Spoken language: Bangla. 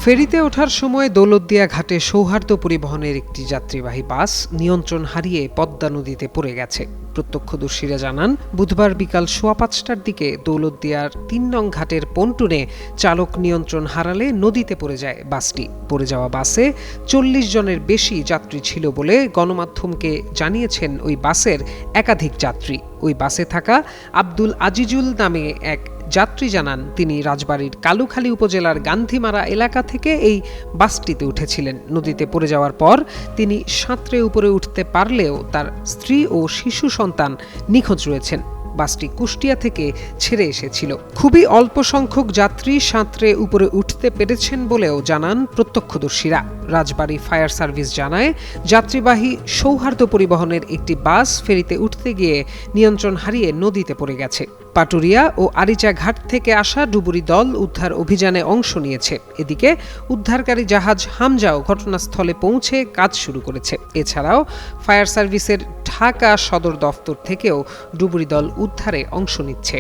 ফেরিতে ওঠার সময় দৌলতদিয়া ঘাটে সৌহার্দ্য পরিবহনের একটি যাত্রীবাহী বাস নিয়ন্ত্রণ হারিয়ে পদ্মা নদীতে পড়ে গেছে। প্রত্যক্ষদর্শীরা জানান, বুধবার বিকাল ৫:১৫টার দিকে দৌলতদিয়ার ৩ নং ঘাটের পন্টুনে চালক নিয়ন্ত্রণ হারালে নদীতে পড়ে যায় বাসটি। পড়ে যাওয়া বাসে ৪০ জনের বেশি যাত্রী ছিল বলে গণমাধ্যমকে জানিয়েছেন ওই বাসের একাধিক যাত্রী। ওই বাসে থাকা আব্দুল আজিজুল নামে এক যাত্রী জানান, তিনি রাজবাড়ীর কালুখালী উপজেলার গান্ধীমারা এলাকা থেকে এই বাসটিতে উঠেছিলেন। নদীতে পড়ে যাওয়ার পর তিনি সাঁতরে উপরে উঠতে পারলেও তার স্ত্রী ও শিশু সন্তান নিখোঁজ রয়েছেন। বাসটি কুষ্টিয়া থেকে ছেড়ে এসেছিল। খুবই অল্প সংখ্যক যাত্রী সাঁতরে উপরে উঠতে পেরেছেন বলেও জানান প্রত্যক্ষদর্শীরা। রাজবাড়ী ফায়ার সার্ভিস জানায়, যাত্রীবাহী সৌহার্দ্য পরিবহনের একটি বাস ফেরিতে উঠতে গিয়ে নিয়ন্ত্রণ হারিয়ে নদীতে পড়ে গেছে। পাটুরিয়া ও আরিচা ঘাট থেকে আসা ডুবুরি দল উদ্ধার অভিযানে অংশ নিয়েছে। এদিকে উদ্ধারকারী জাহাজ হামজাও ঘটনাস্থলে পৌঁছে কাজ শুরু করেছে। এছাড়াও ফায়ার সার্ভিসের ঢাকা সদর দফতর থেকেও ডুবুরি দল উদ্ধারে অংশ নিচ্ছে।